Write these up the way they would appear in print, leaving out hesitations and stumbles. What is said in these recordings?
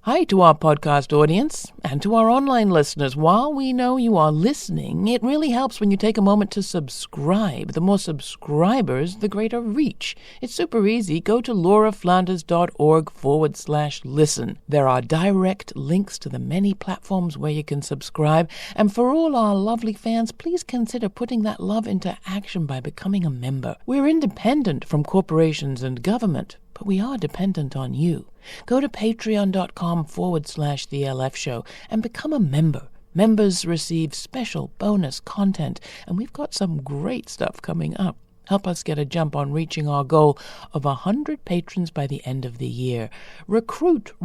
Hi to our podcast audience and to our online listeners. While we know you are listening, it really helps when you take a moment to subscribe. The more subscribers, the greater reach. It's super easy. Go to lauraflanders.org/listen. There are direct links to the many platforms where you can subscribe. And for all our lovely fans, please consider putting that love into action by becoming a member. We're independent from corporations and government, but we are dependent on you. Go to patreon.com/The LF Show and become a member. Members receive special bonus content, and we've got some great stuff coming up. Help us get a jump on reaching our goal of 100 patrons by the end of the year. Recruit.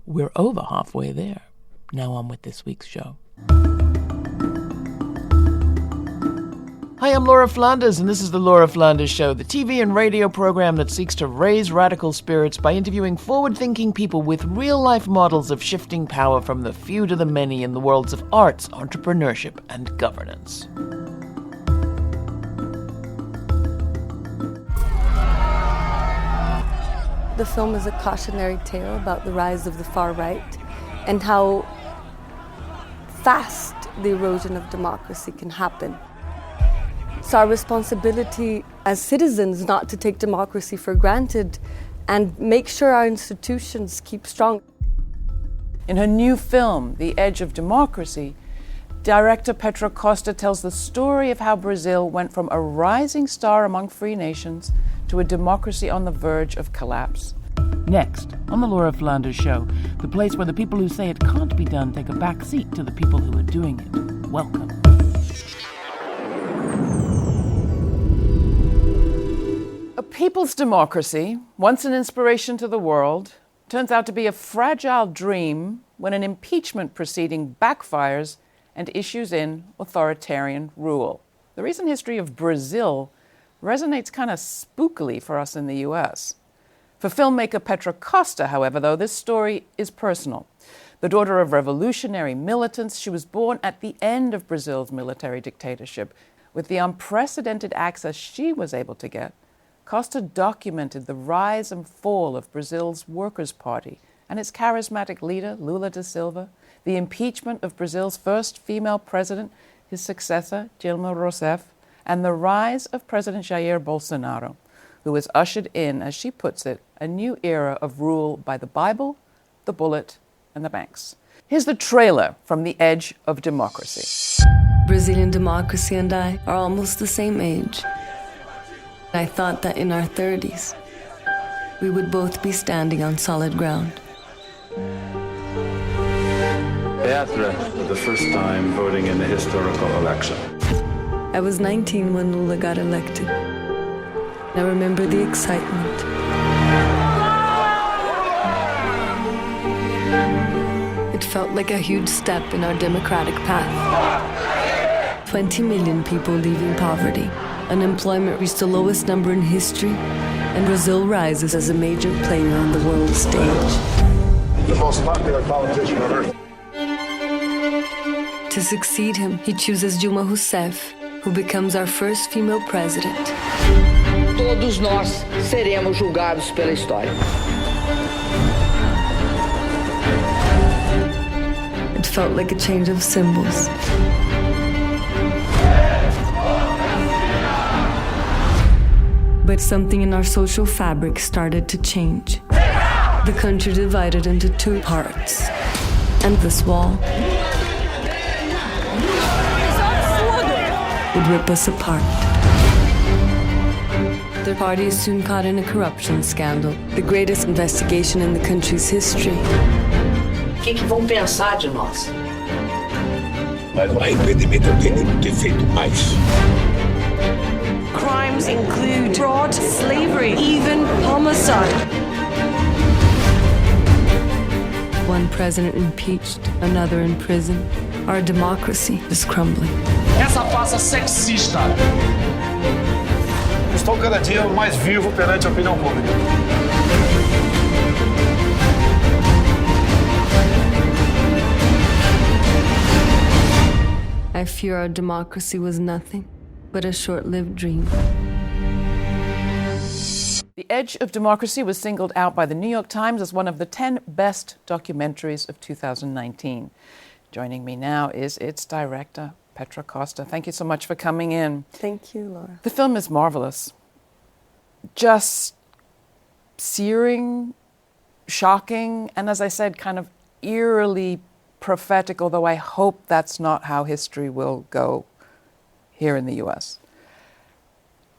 We're over halfway there. Now on with this week's show. Hi, I'm Laura Flanders, and this is The Laura Flanders Show, the TV and radio program that seeks to raise radical spirits by interviewing forward-thinking people with real-life models of shifting power from the few to the many in the worlds of arts, entrepreneurship, and governance. The film is a cautionary tale about the rise of the far right and how fast the erosion of democracy can happen. It's our responsibility as citizens not to take democracy for granted and make sure our institutions keep strong. In her new film, The Edge of Democracy, director Petra Costa tells the story of how Brazil went from a rising star among free nations to a democracy on the verge of collapse. Next, on the Laura Flanders Show, the place where the people who say it can't be done take a back seat to the people who are doing it. Welcome. A people's democracy, once an inspiration to the world, turns out to be a fragile dream when an impeachment proceeding backfires and issues in authoritarian rule. The recent history of Brazil resonates kind of spookily for us in the U.S. For filmmaker Petra Costa, however, though, this story is personal. The daughter of revolutionary militants, she was born at the end of Brazil's military dictatorship. With the unprecedented access she was able to get, Costa documented the rise and fall of Brazil's Workers' Party and its charismatic leader, Lula da Silva, the impeachment of Brazil's first female president, his successor, Dilma Rousseff, and the rise of President Jair Bolsonaro, who has ushered in, as she puts it, a new era of rule by the Bible, the bullet, and the banks. Here's the trailer from The Edge of Democracy. Brazilian democracy and I are almost the same age. I thought that in our 30s, we would both be standing on solid ground. Petra, for the first time voting in the historical election. I was 19 when Lula got elected. I remember the excitement. It felt like a huge step in our democratic path. 20 million people leaving poverty. Unemployment reached the lowest number in history, and Brazil rises as a major player on the world stage. The most popular politician on earth. To succeed him, he chooses Dilma Rousseff, who becomes our first female president. Todos nós seremos julgados pela história. It felt like a change of symbols. But something in our social fabric started to change. The country divided into two parts. And this wall would rip us apart. The party is soon caught in a corruption scandal, the greatest investigation in the country's history. O que vão pensar de nós? Mas não há impedimento alguém de ter feito mais. Crimes include fraud, slavery, even homicide. One president impeached, another in prison. Our democracy is crumbling. Essa farsa sexista. Estou cada dia mais vivo perante a opinião pública. I fear our democracy was nothing but a short-lived dream. The Edge of Democracy was singled out by the New York Times as one of the 10 best documentaries of 2019. Joining me now is its director, Petra Costa. Thank you so much for coming in. Thank you, Laura. The film is marvelous. Just searing, shocking, and as I said, kind of eerily prophetic, although I hope that's not how history will go here in the U.S.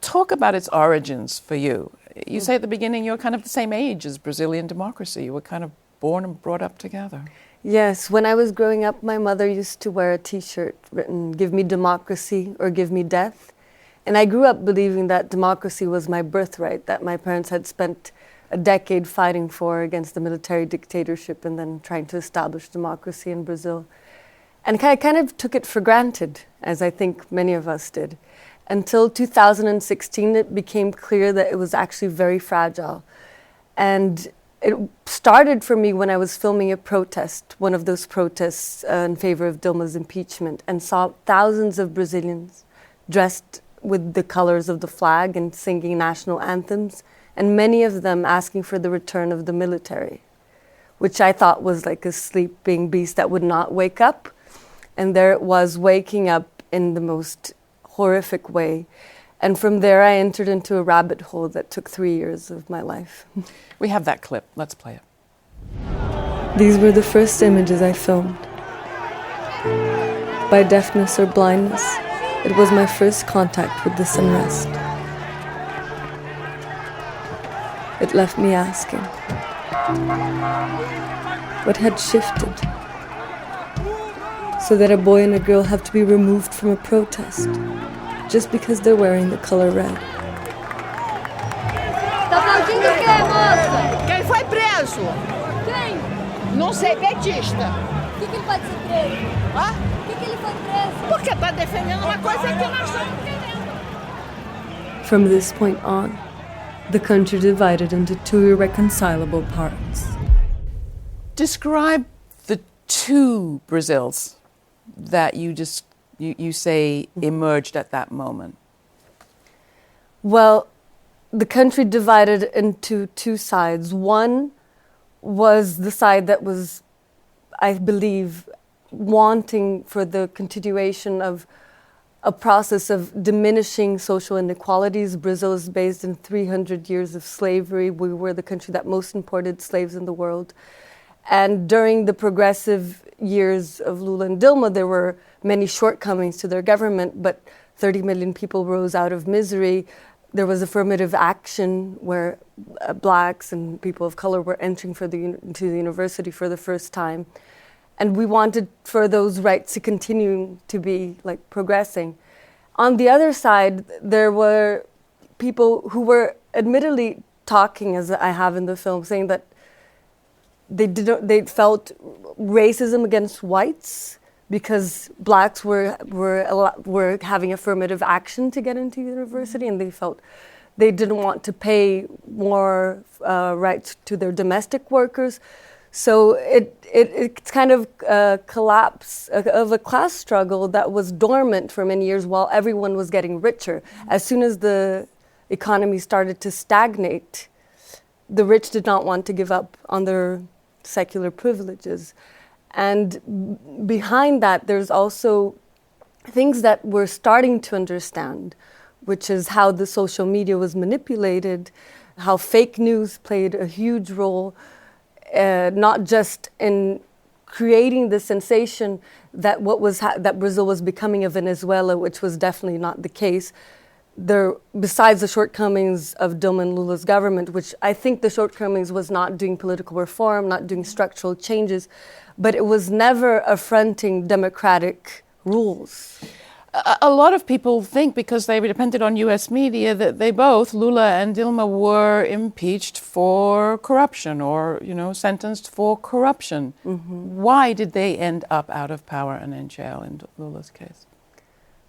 Talk about its origins for you. You say at the beginning you're kind of the same age as Brazilian democracy. You were kind of born and brought up together. Yes, when I was growing up, my mother used to wear a T-shirt written, "Give me democracy or give me death." And I grew up believing that democracy was my birthright, that my parents had spent a decade fighting for against the military dictatorship and then trying to establish democracy in Brazil. And I kind of took it for granted, as I think many of us did. Until 2016, it became clear that it was actually very fragile. And it started for me when I was filming a protest, one of those protests in favor of Dilma's impeachment, and saw thousands of Brazilians dressed with the colors of the flag and singing national anthems, and many of them asking for the return of the military, which I thought was like a sleeping beast that would not wake up. And there it was, waking up in the most horrific way. And from there, I entered into a rabbit hole that took 3 years of my life. We have that clip. Let's play it. These were the first images I filmed. By deafness or blindness, it was my first contact with this unrest. It left me asking, what had shifted so that a boy and a girl have to be removed from a protest just because they're wearing the color red? Tá aplaudindo o quê, moça? Quem foi preso? Quem? Não sei, petista. Por que ele pode ser preso? Hã? Por que ele foi preso? Porque tá defendendo uma coisa que nós estamos querendo. From this point on, the country divided into two irreconcilable parts. Describe the two Brazils that you say emerged at that moment. Well, the country divided into two sides. One was the side that was, I believe, wanting for the continuation of a process of diminishing social inequalities. Brazil is based in 300 years of slavery. We were the country that most imported slaves in the world. And during the progressive years of Lula and Dilma, there were many shortcomings to their government, but 30 million people rose out of misery. There was affirmative action where blacks and people of color were entering into the university for the first time. And we wanted for those rights to continue to be like progressing. On the other side, there were people who were admittedly talking, as I have in the film, saying that they felt racism against whites because blacks were having affirmative action to get into university, and they felt they didn't want to pay more rights to their domestic workers. So it's kind of a collapse of a class struggle that was dormant for many years while everyone was getting richer. As soon as the economy started to stagnate, the rich did not want to give up on their secular privileges. And behind that, there's also things that we're starting to understand, which is how the social media was manipulated, how fake news played a huge role, not just in creating the sensation that that Brazil was becoming a Venezuela, which was definitely not the case. Besides the shortcomings of Dilma and Lula's government, which I think the shortcomings was not doing political reform, not doing structural changes, but it was never affronting democratic rules. A lot of people think, because they depended on U.S. media, that they both, Lula and Dilma, were impeached for corruption or, sentenced for corruption. Mm-hmm. Why did they end up out of power and in jail in Lula's case?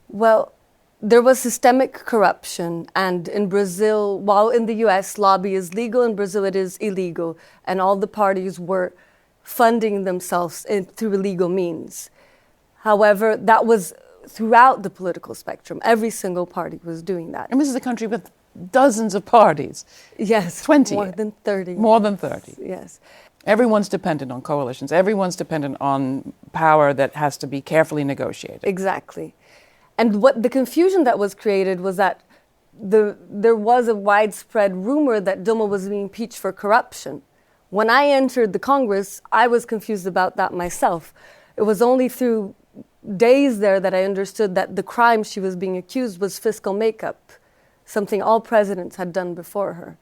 Well, there was systemic corruption, and in Brazil, while in the U.S. lobby is legal, in Brazil it is illegal, and all the parties were funding themselves through illegal means. However, that was throughout the political spectrum. Every single party was doing that. And this is a country with dozens of parties. Yes. 20. More than 30. More than 30. Yes. Everyone's dependent on coalitions. Everyone's dependent on power that has to be carefully negotiated. Exactly. And what the confusion that was created was that there was a widespread rumor that Dilma was being impeached for corruption. When I entered the Congress, I was confused about that myself. It was only through days there that I understood that the crime she was being accused was fiscal makeup, something all presidents had done before her.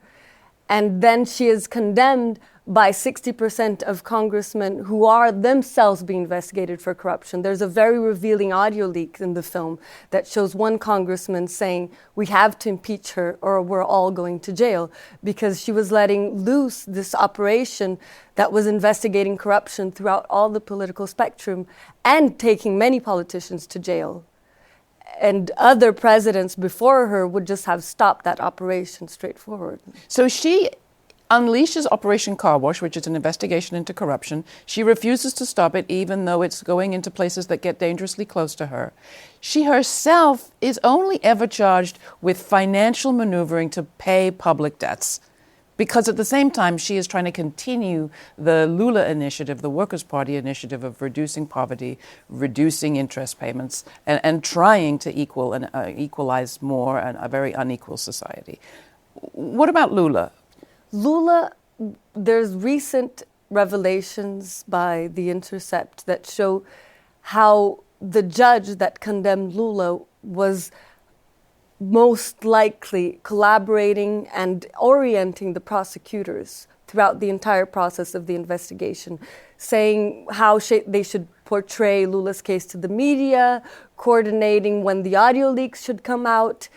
And then she is condemned by 60% of congressmen who are themselves being investigated for corruption. There's a very revealing audio leak in the film that shows one congressman saying, we have to impeach her or we're all going to jail, because she was letting loose this operation that was investigating corruption throughout all the political spectrum and taking many politicians to jail. And other presidents before her would just have stopped that operation straightforward. So she unleashes Operation Car Wash, which is an investigation into corruption. She refuses to stop it, even though it's going into places that get dangerously close to her. She herself is only ever charged with financial maneuvering to pay public debts, because at the same time, she is trying to continue the Lula initiative, the Workers' Party initiative of reducing poverty, reducing interest payments, and trying to equalize more a very unequal society. What about Lula? Lula, there's recent revelations by The Intercept that show how the judge that condemned Lula was most likely collaborating and orienting the prosecutors throughout the entire process of the investigation, saying how they should portray Lula's case to the media, coordinating when the audio leaks should come out.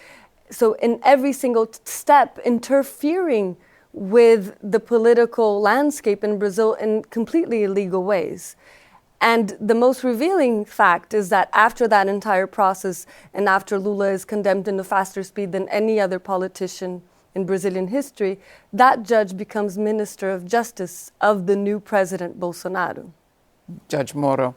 So in every single step, interfering with the political landscape in Brazil in completely illegal ways. And the most revealing fact is that after that entire process, and after Lula is condemned in a faster speed than any other politician in Brazilian history, that judge becomes Minister of Justice of the new President Bolsonaro. Judge Moro.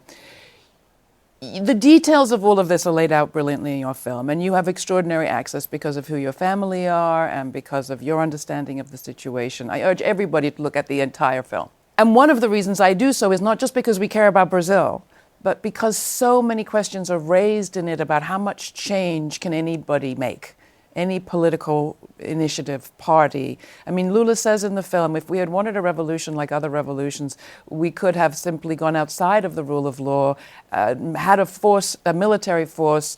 The details of all of this are laid out brilliantly in your film, and you have extraordinary access because of who your family are and because of your understanding of the situation. I urge everybody to look at the entire film. And one of the reasons I do so is not just because we care about Brazil, but because so many questions are raised in it about how much change can anybody make, any political initiative, party. I mean, Lula says in the film, if we had wanted a revolution like other revolutions, we could have simply gone outside of the rule of law, had a military force,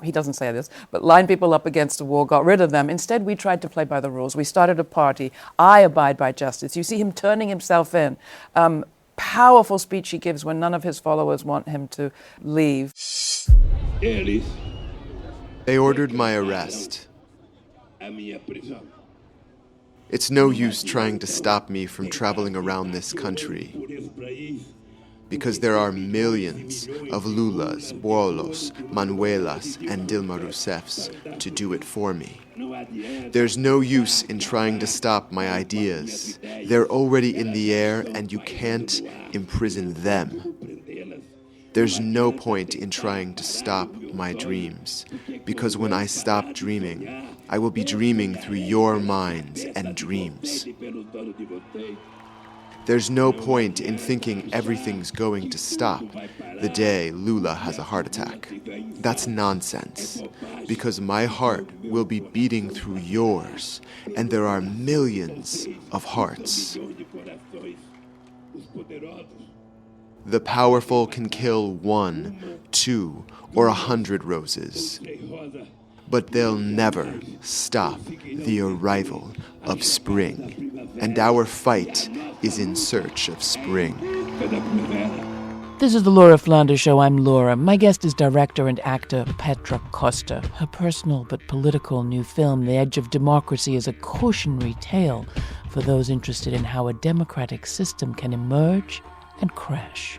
he doesn't say this, but line people up against a wall, got rid of them. Instead, we tried to play by the rules. We started a party. I abide by justice. You see him turning himself in. Powerful speech he gives when none of his followers want him to leave. They ordered my arrest. It's no use trying to stop me from traveling around this country, because there are millions of Lulas, Bolos, Manuelas, and Dilma Rousseffs to do it for me. There's no use in trying to stop my ideas. They're already in the air, and you can't imprison them. There's no point in trying to stop my dreams, because when I stop dreaming, I will be dreaming through your minds and dreams. There's no point in thinking everything's going to stop the day Lula has a heart attack. That's nonsense, because my heart will be beating through yours, and there are millions of hearts. The powerful can kill 1, 2, or 100 roses, but they'll never stop the arrival of spring, and our fight is in search of spring. This is the Laura Flanders Show. I'm Laura. My guest is director and actor Petra Costa. Her personal but political new film, The Edge of Democracy, is a cautionary tale for those interested in how a democratic system can emerge and crash.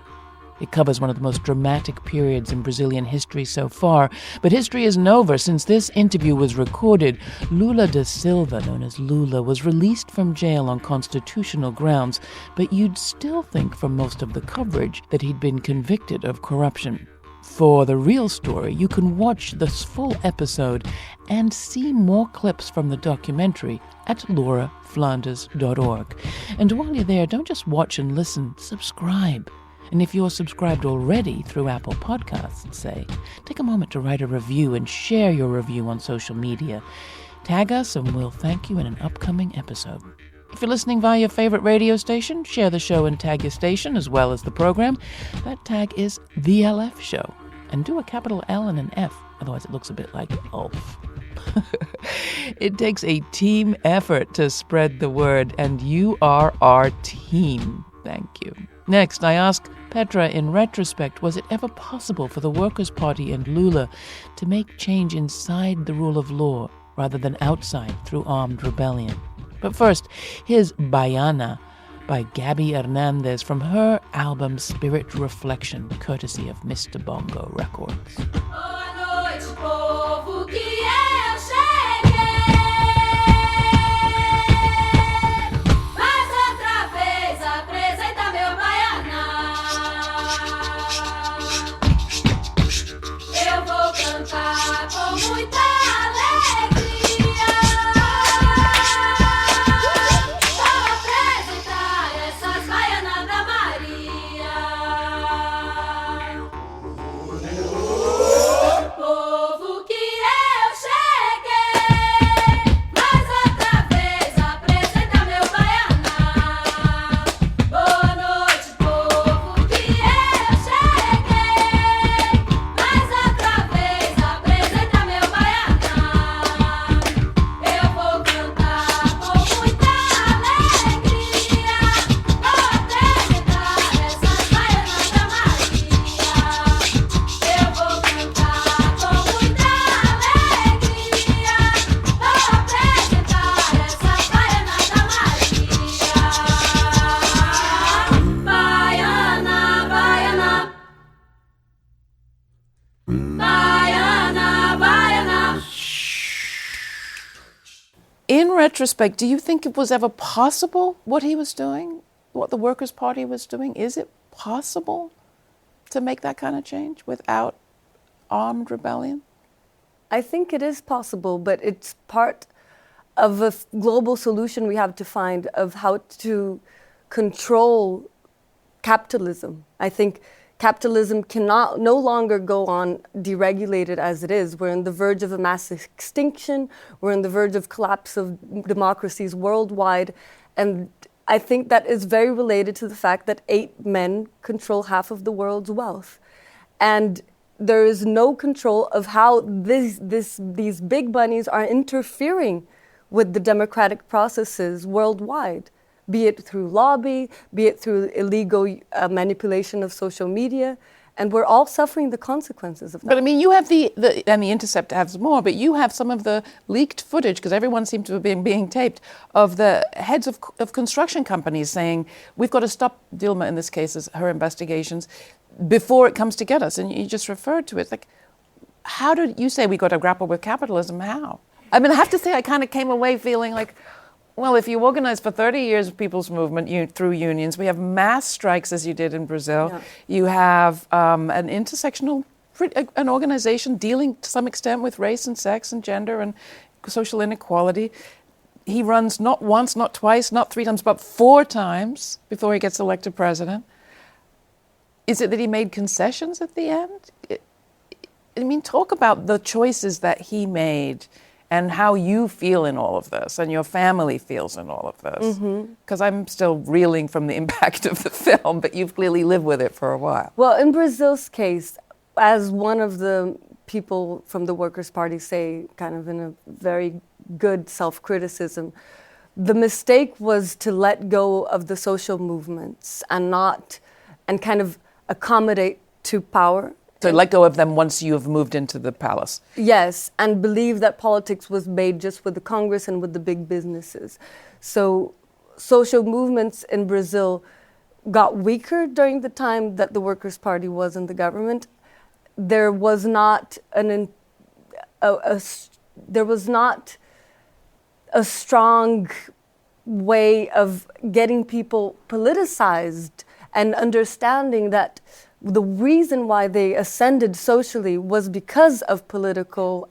It covers one of the most dramatic periods in Brazilian history so far, but history isn't over. Since this interview was recorded, Lula da Silva, known as Lula, was released from jail on constitutional grounds, but you'd still think from most of the coverage that he'd been convicted of corruption. For the real story, you can watch this full episode and see more clips from the documentary at lauraflanders.org. And while you're there, don't just watch and listen, subscribe. And if you're subscribed already through Apple Podcasts, say, take a moment to write a review and share your review on social media. Tag us and we'll thank you in an upcoming episode. If you're listening via your favorite radio station, share the show and tag your station as well as the program. That tag is The LF Show. And do a capital L and an F, otherwise it looks a bit like Ulf. It takes a team effort to spread the word, and you are our team. Thank you. Next, I ask Petra, in retrospect, was it ever possible for the Workers' Party and Lula to make change inside the rule of law rather than outside through armed rebellion? But first, here's Baiana by Gaby Hernandez from her album Spirit Reflection, courtesy of Mr. Bongo Records. In retrospect, do you think it was ever possible what he was doing, what the Workers' Party was doing? Is it possible to make that kind of change without armed rebellion? I think it is possible, but it's part of a global solution we have to find of how to control capitalism. I think capitalism cannot no longer go on deregulated as it is. We're on the verge of a mass extinction. We're on the verge of collapse of democracies worldwide. And I think that is very related to the fact that 8 men control half of the world's wealth. And there is no control of how these big bunnies are interfering with the democratic processes worldwide, be it through lobby, be it through illegal manipulation of social media, and we're all suffering the consequences of that. But I mean, you have and The Intercept has more, but you have some of the leaked footage, because everyone seemed to have been being taped, of the heads of construction companies saying, we've got to stop Dilma, in this case, her investigations, before it comes to get us. And you just referred to it. Like, how did you say we got to grapple with capitalism? How? I mean, I have to say, I kind of came away feeling like, well, if you organize for 30 years of people's movement through unions, we have mass strikes as you did in Brazil. Yeah. You have an intersectional, an organization dealing to some extent with race and sex and gender and social inequality. He runs not once, not twice, not 3 times, but 4 times before he gets elected president. Is it that he made concessions at the end? I mean, talk about the choices that he made and how you feel in all of this and your family feels in all of this. Because I'm still reeling from the impact of the film, but you've clearly lived with it for a while. Well, in Brazil's case, as one of the people from the Workers' Party say, kind of in a very good self-criticism, the mistake was to let go of the social movements and kind of accommodate to power. So let go of them once you have moved into the palace. Yes, and believe that politics was made just with the Congress and with the big businesses. So social movements in Brazil got weaker during the time that the Workers' Party was in the government. There was not a strong way of getting people politicized and understanding that the reason why they ascended socially was because of political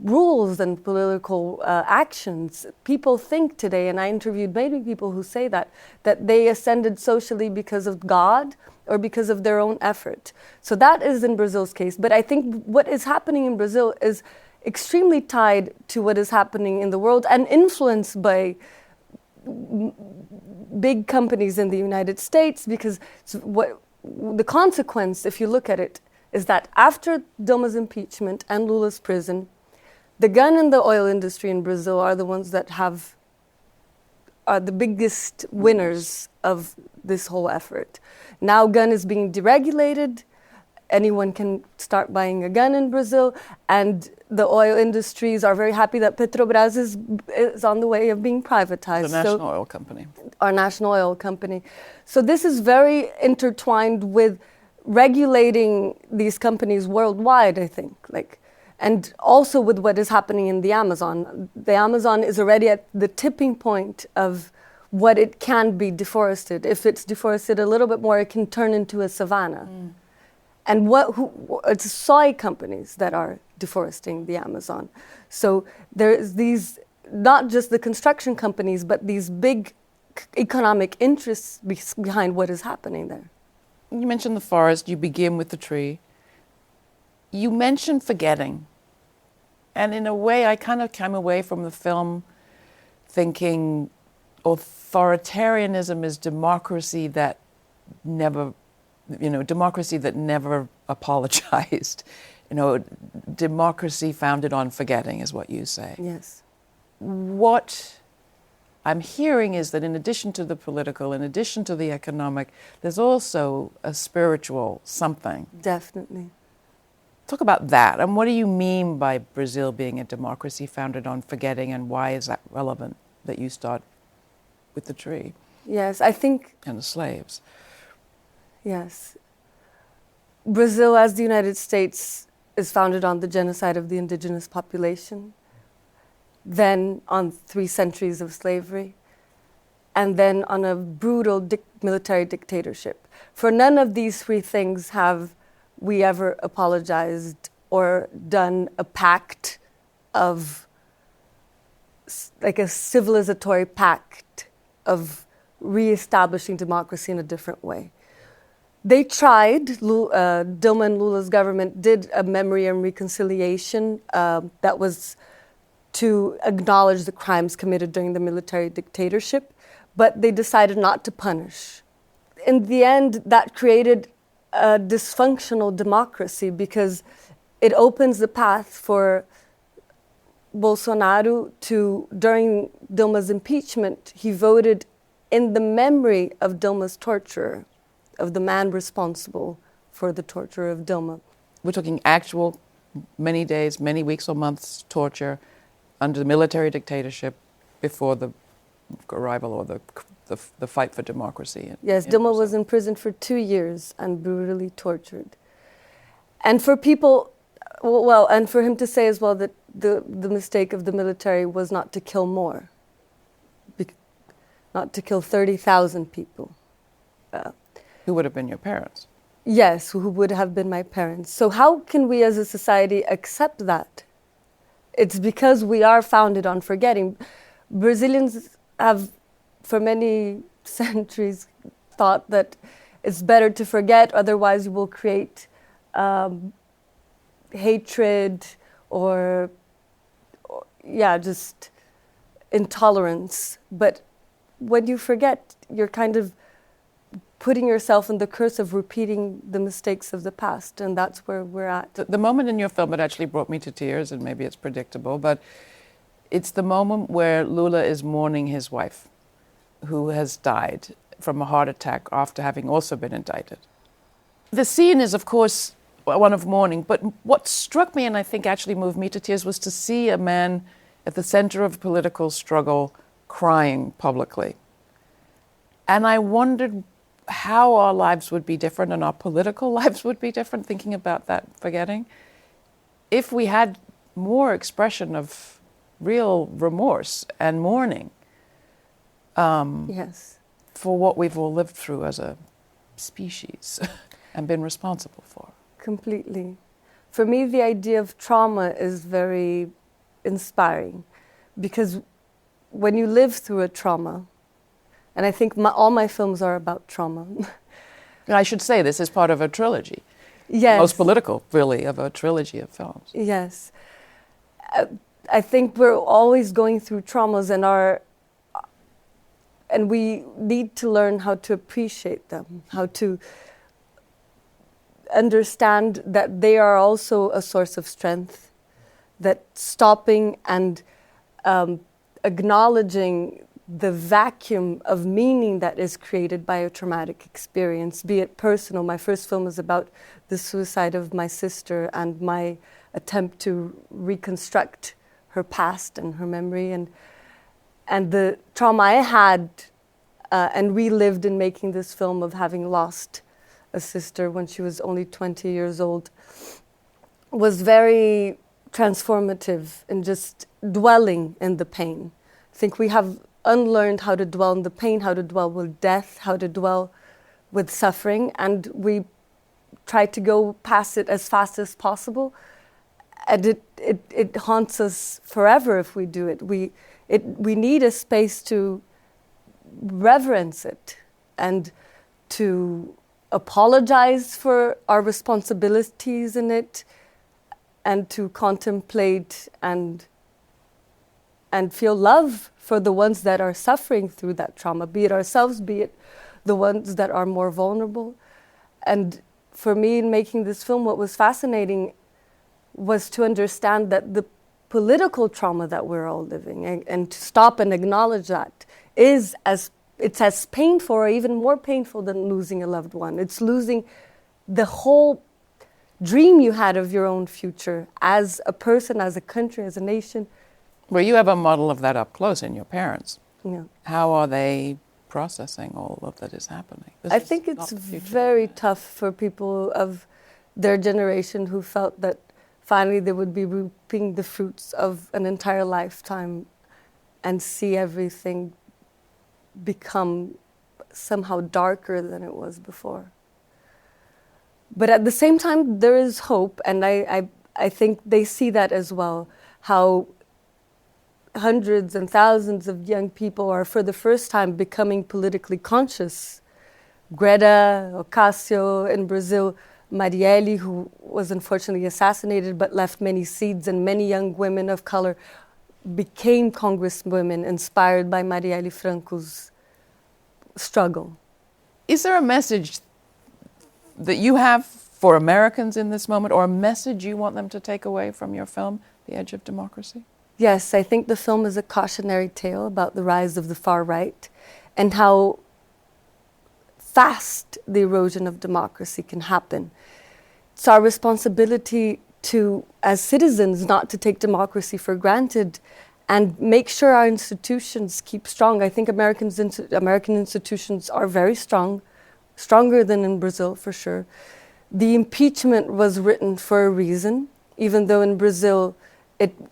rules and political actions. People think today, and I interviewed many people who say that they ascended socially because of God or because of their own effort. So that is in Brazil's case. But I think what is happening in Brazil is extremely tied to what is happening in the world and influenced by big companies in the United States, because what the consequence, if you look at it, is that after Dilma's impeachment and Lula's prison, the gun and the oil industry in Brazil are the ones that are the biggest winners of this whole effort. Now gun is being deregulated. Anyone can start buying a gun in Brazil, and the oil industries are very happy that Petrobras is on the way of being privatized. The national oil company. Our national oil company. So this is very intertwined with regulating these companies worldwide, I think. And also with what is happening in the Amazon. The Amazon is already at the tipping point of what it can be deforested. If it's deforested a little bit more, it can turn into a savanna. And it's soy companies that are deforesting the Amazon. So there's these, not just the construction companies, but these big economic interests behind what is happening there. You mentioned the forest, you begin with the tree. You mentioned forgetting. And in a way, I kind of came away from the film thinking authoritarianism is democracy that never apologized. Democracy founded on forgetting is what you say. Yes. What I'm hearing is that in addition to the political, in addition to the economic, there's also a spiritual something. Definitely. Talk about that. And what do you mean by Brazil being a democracy founded on forgetting, and why is that relevant that you start with the tree? Yes, I think... And the slaves. Yes. Brazil, as the United States, is founded on the genocide of the indigenous population, then on 3 centuries of slavery, and then on a brutal military dictatorship. For none of these 3 things have we ever apologized or done a pact of, like a civilizatory pact of reestablishing democracy in a different way. They tried, Dilma and Lula's government did a memory and reconciliation that was to acknowledge the crimes committed during the military dictatorship, but they decided not to punish. In the end, that created a dysfunctional democracy because it opens the path for Bolsonaro to, during Dilma's impeachment, he voted in the memory of Dilma's torturer, of the man responsible for the torture of Dilma. We're talking actual many days, many weeks or months torture under the military dictatorship before the arrival or the fight for democracy. Yes, Dilma was in prison for 2 years and brutally tortured. And for people, and for him to say as well that the mistake of the military was not to kill more, not to kill 30,000 people. Who would have been your parents? Yes, who would have been my parents. So how can we as a society accept that? It's because we are founded on forgetting. Brazilians have, for many centuries, thought that it's better to forget, otherwise you will create hatred or just intolerance. But when you forget, you're kind of putting yourself in the curse of repeating the mistakes of the past, and that's where we're at. The moment in your film, it actually brought me to tears, and maybe it's predictable, but it's the moment where Lula is mourning his wife, who has died from a heart attack after having also been indicted. The scene is, of course, one of mourning, but what struck me and I think actually moved me to tears was to see a man at the center of political struggle crying publicly. And I wondered how our lives would be different and our political lives would be different, thinking about that forgetting, if we had more expression of real remorse and mourning Yes. for what we've all lived through as a species. and been responsible for. Completely. For me, the idea of trauma is very inspiring, because when you live through a trauma, and I think all my films are about trauma. And I should say this is part of a trilogy. Yes. Most political, really, of a trilogy of films. Yes. I think we're always going through traumas, and we need to learn how to appreciate them, how to understand that they are also a source of strength, that stopping and acknowledging the vacuum of meaning that is created by a traumatic experience, be it personal. My first film is about the suicide of my sister and my attempt to reconstruct her past and her memory, and the trauma I had and relived in making this film of having lost a sister when she was only 20 years old was very transformative in just dwelling in the pain. I think we have unlearned how to dwell in the pain, how to dwell with death, how to dwell with suffering, and we try to go past it as fast as possible. And it haunts us forever if we do it. We need a space to reverence it and to apologize for our responsibilities in it, and to contemplate and feel love for the ones that are suffering through that trauma, be it ourselves, be it the ones that are more vulnerable. And for me, in making this film, what was fascinating was to understand that the political trauma that we're all living, and to stop and acknowledge that, it's as painful or even more painful than losing a loved one. It's losing the whole dream you had of your own future as a person, as a country, as a nation. Well, you have a model of that up close in your parents. Yeah. How are they processing all of that is happening? I think it's very tough for people of their generation who felt that finally they would be reaping the fruits of an entire lifetime and see everything become somehow darker than it was before. But at the same time, there is hope, and I think they see that as well, how hundreds and thousands of young people are for the first time becoming politically conscious. Greta, Ocasio in Brazil, Marielle, who was unfortunately assassinated but left many seeds, and many young women of color became congresswomen inspired by Marielle Franco's struggle. Is there a message that you have for Americans in this moment, or a message you want them to take away from your film, The Edge of Democracy? Yes, I think the film is a cautionary tale about the rise of the far right and how fast the erosion of democracy can happen. It's our responsibility to, as citizens, not to take democracy for granted and make sure our institutions keep strong. I think American institutions are very strong, stronger than in Brazil for sure. The impeachment was written for a reason, even though in Brazil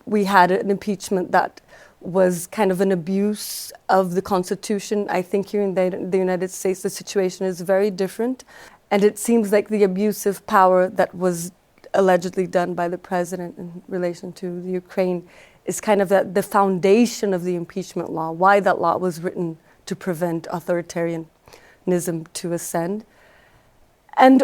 we had an impeachment that was kind of an abuse of the Constitution. I think here in the United States the situation is very different, and it seems like the abuse of power that was allegedly done by the president in relation to the Ukraine is kind of the foundation of the impeachment law, why that law was written to prevent authoritarianism to ascend. And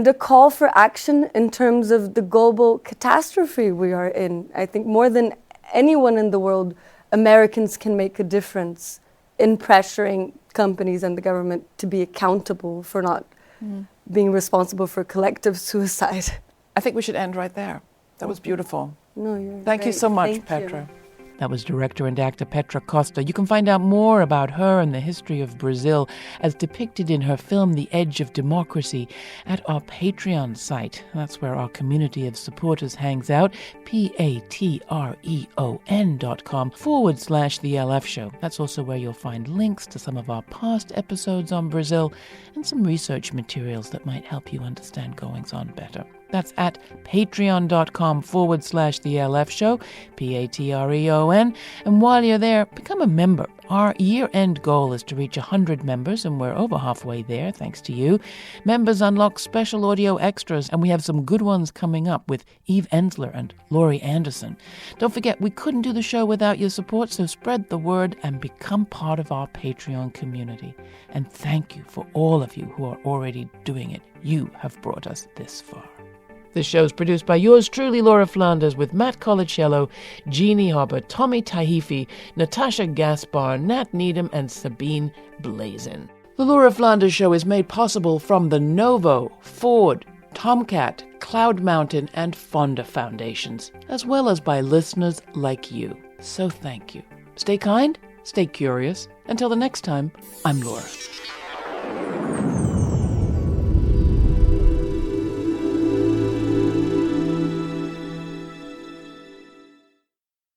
a call for action in terms of the global catastrophe we are in. I think more than anyone in the world, Americans can make a difference in pressuring companies and the government to be accountable for not being responsible for collective suicide. I think we should end right there. That was beautiful. No, you're Thank great. you so much, Thank Petra. you. That was director and actor Petra Costa. You can find out more about her and the history of Brazil as depicted in her film The Edge of Democracy at our Patreon site. That's where our community of supporters hangs out, patreon.com/The LF Show. That's also where you'll find links to some of our past episodes on Brazil and some research materials that might help you understand goings-on better. That's at patreon.com/The LF Show, Patreon. And while you're there, become a member. Our year-end goal is to reach 100 members, and we're over halfway there, thanks to you. Members unlock special audio extras, and we have some good ones coming up with Eve Ensler and Laurie Anderson. Don't forget, we couldn't do the show without your support, so spread the word and become part of our Patreon community. And thank you for all of you who are already doing it. You have brought us this far. This show is produced by yours truly, Laura Flanders, with Matt Colicello, Jeannie Hopper, Tommy Tahifi, Natasha Gaspar, Nat Needham, and Sabine Blazin. The Laura Flanders Show is made possible from the Novo, Ford, Tomcat, Cloud Mountain, and Fonda Foundations, as well as by listeners like you. So thank you. Stay kind, stay curious. Until the next time, I'm Laura.